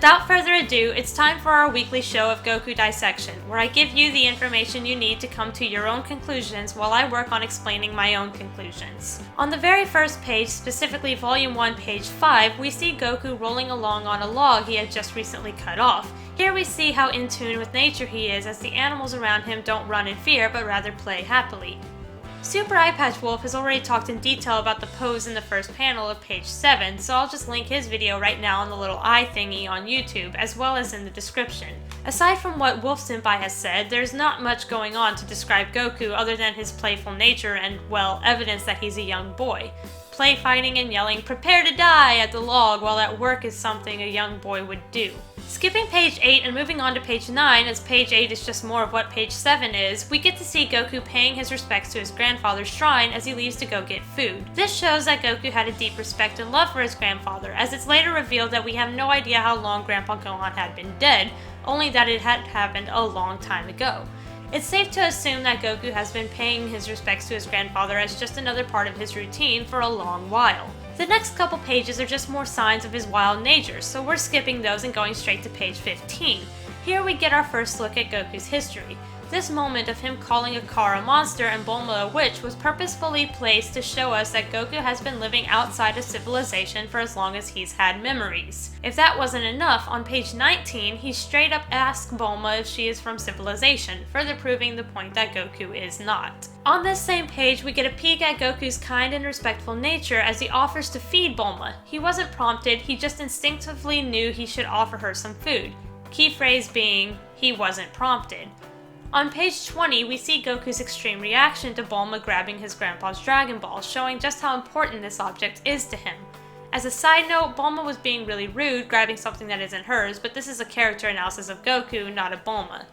Without further ado, it's time for our weekly show of Goku Dissection, where I give you the information you need to come to your own conclusions while I work on explaining my own conclusions. On the very first page, specifically Volume 1, page 5, we see Goku rolling along on a log he had just recently cut off. Here we see how in tune with nature he is, as the animals around him don't run in fear but rather play happily. Super Eyepatch Wolf has already talked in detail about the pose in the first panel of page 7, so I'll just link his video right now on the little eye thingy on YouTube, as well as in the description. Aside from what Wolf Senpai has said, there's not much going on to describe Goku other than his playful nature and, well, evidence that he's a young boy. Play fighting and yelling, "Prepare to die!" at the log while at work is something a young boy would do. Skipping page 8 and moving on to page 9, as page 8 is just more of what page 7 is, we get to see Goku paying his respects to his grandfather's shrine as he leaves to go get food. This shows that Goku had a deep respect and love for his grandfather, as it's later revealed that we have no idea how long Grandpa Gohan had been dead, only that it had happened a long time ago. It's safe to assume that Goku has been paying his respects to his grandfather as just another part of his routine for a long while. The next couple pages are just more signs of his wild nature, so we're skipping those and going straight to page 15. Here we get our first look at Goku's history. This moment of him calling a car a monster and Bulma a witch was purposefully placed to show us that Goku has been living outside of civilization for as long as he's had memories. If that wasn't enough, on page 19, he straight up asks Bulma if she is from civilization, further proving the point that Goku is not. On this same page, we get a peek at Goku's kind and respectful nature as he offers to feed Bulma. He wasn't prompted, he just instinctively knew he should offer her some food. Key phrase being, he wasn't prompted. On page 20, we see Goku's extreme reaction to Bulma grabbing his grandpa's Dragon Ball, showing just how important this object is to him. As a side note, Bulma was being really rude, grabbing something that isn't hers, but this is a character analysis of Goku, not of Bulma.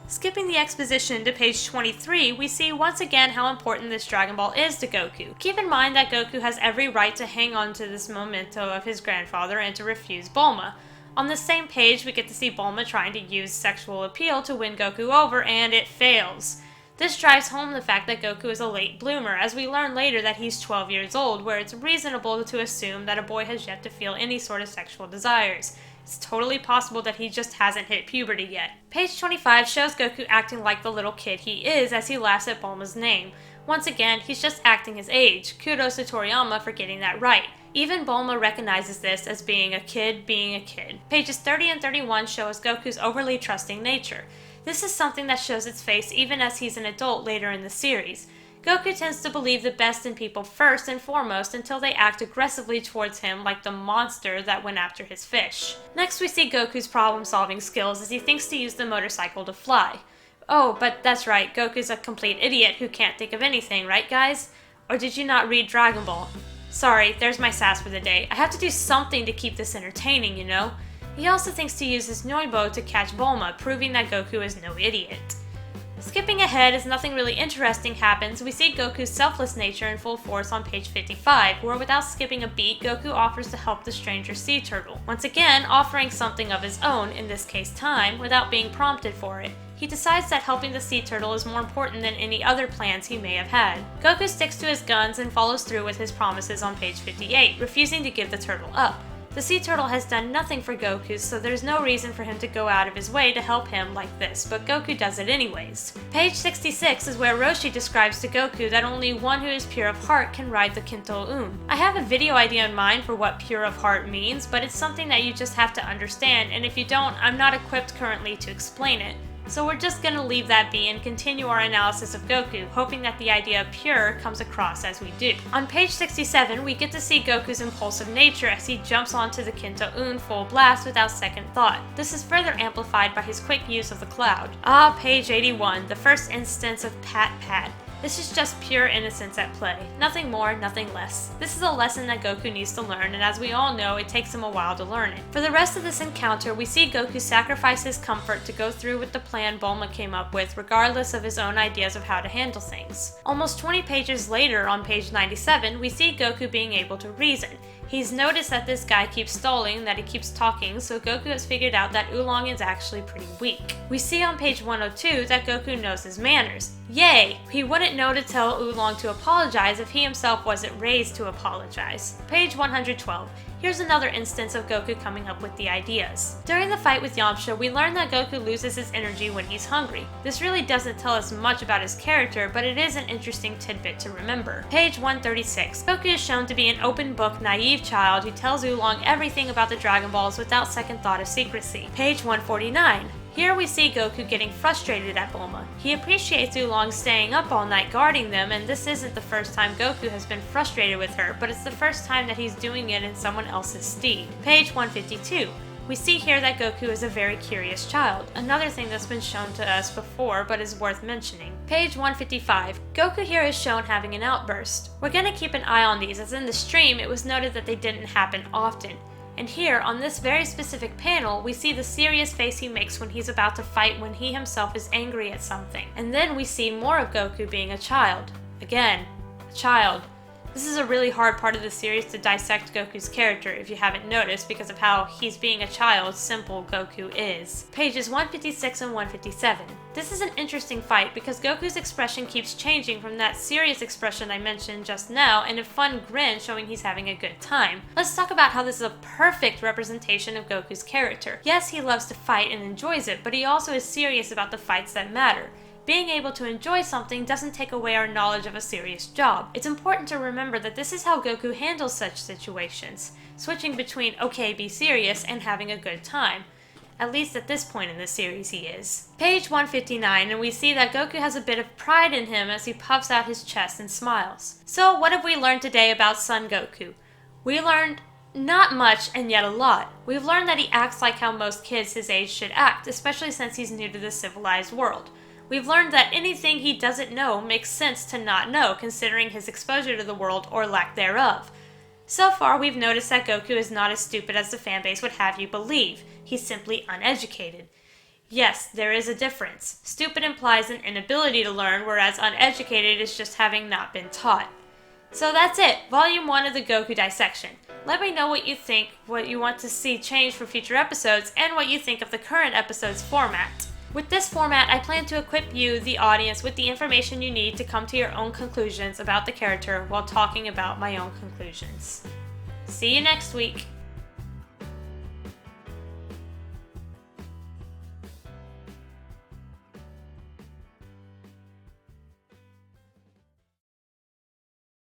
Skipping the exposition to page 23, we see once again how important this Dragon Ball is to Goku. Keep in mind that Goku has every right to hang on to this memento of his grandfather and to refuse Bulma. On the same page, we get to see Bulma trying to use sexual appeal to win Goku over, and it fails. This drives home the fact that Goku is a late bloomer, as we learn later that he's 12 years old, where it's reasonable to assume that a boy has yet to feel any sort of sexual desires. It's totally possible that he just hasn't hit puberty yet. Page 25 shows Goku acting like the little kid he is as he laughs at Bulma's name. Once again, he's just acting his age. Kudos to Toriyama for getting that right. Even Bulma recognizes this as being a kid being a kid. Pages 30 and 31 show us Goku's overly trusting nature. This is something that shows its face even as he's an adult later in the series. Goku tends to believe the best in people first and foremost until they act aggressively towards him like the monster that went after his fish. Next we see Goku's problem-solving skills as he thinks to use the motorcycle to fly. Oh, but that's right, Goku's a complete idiot who can't think of anything, right guys? Or did you not read Dragon Ball? Sorry, there's my sass for the day. I have to do something to keep this entertaining, you know? He also thinks to use his Noibo to catch Bulma, proving that Goku is no idiot. Skipping ahead as nothing really interesting happens, we see Goku's selfless nature in full force on page 55, where without skipping a beat, Goku offers to help the stranger sea turtle. Once again, offering something of his own, in this case time, without being prompted for it. He decides that helping the sea turtle is more important than any other plans he may have had. Goku sticks to his guns and follows through with his promises on page 58, refusing to give the turtle up. The sea turtle has done nothing for Goku, so there's no reason for him to go out of his way to help him like this, but Goku does it anyways. Page 66 is where Roshi describes to Goku that only one who is pure of heart can ride the Kinto-un. I have a video idea in mind for what pure of heart means, but it's something that you just have to understand, and if you don't, I'm not equipped currently to explain it. So we're just gonna leave that be and continue our analysis of Goku, hoping that the idea of pure comes across as we do. On page 67, we get to see Goku's impulsive nature as he jumps onto the Kinto-un full blast without second thought. This is further amplified by his quick use of the cloud. Ah, page 81, the first instance of Pat Pat. This is just pure innocence at play. Nothing more, nothing less. This is a lesson that Goku needs to learn, and as we all know, it takes him a while to learn it. For the rest of this encounter, we see Goku sacrifice his comfort to go through with the plan Bulma came up with, regardless of his own ideas of how to handle things. Almost 20 pages later, on page 97, we see Goku being able to reason. He's noticed that this guy keeps stalling, that he keeps talking, so Goku has figured out that Oolong is actually pretty weak. We see on page 102 that Goku knows his manners. Yay! He wouldn't know to tell Oolong to apologize if he himself wasn't raised to apologize. Page 112. Here's another instance of Goku coming up with the ideas. During the fight with Yamcha, we learn that Goku loses his energy when he's hungry. This really doesn't tell us much about his character, but it is an interesting tidbit to remember. Page 136. Goku is shown to be an open book, naive child who tells Oolong everything about the Dragon Balls without second thought of secrecy. Page 149. Here we see Goku getting frustrated at Bulma. He appreciates Oolong staying up all night guarding them, and this isn't the first time Goku has been frustrated with her, but it's the first time that he's doing it in someone else's stead. Page 152. We see here that Goku is a very curious child, another thing that's been shown to us before but is worth mentioning. Page 155. Goku here is shown having an outburst. We're gonna keep an eye on these, as in the stream it was noted that they didn't happen often. And here, on this very specific panel, we see the serious face he makes when he's about to fight when he himself is angry at something. And then we see more of Goku being a child. Again, a child. This is a really hard part of the series to dissect Goku's character, if you haven't noticed, because of how he's being a child simple Goku is. Pages 156 and 157. This is an interesting fight because Goku's expression keeps changing from that serious expression I mentioned just now and a fun grin showing he's having a good time. Let's talk about how this is a perfect representation of Goku's character. Yes, he loves to fight and enjoys it, but he also is serious about the fights that matter. Being able to enjoy something doesn't take away our knowledge of a serious job. It's important to remember that this is how Goku handles such situations, switching between okay, be serious and having a good time. At least at this point in the series he is. Page 159, and we see that Goku has a bit of pride in him as he puffs out his chest and smiles. So what have we learned today about Son Goku? We learned not much and yet a lot. We've learned that he acts like how most kids his age should act, especially since he's new to the civilized world. We've learned that anything he doesn't know makes sense to not know, considering his exposure to the world or lack thereof. So far, we've noticed that Goku is not as stupid as the fanbase would have you believe. He's simply uneducated. Yes, there is a difference. Stupid implies an inability to learn, whereas uneducated is just having not been taught. So that's it, Volume 1 of the Goku Dissection. Let me know what you think, what you want to see change for future episodes, and what you think of the current episode's format. With this format, I plan to equip you, the audience, with the information you need to come to your own conclusions about the character while talking about my own conclusions. See you next week!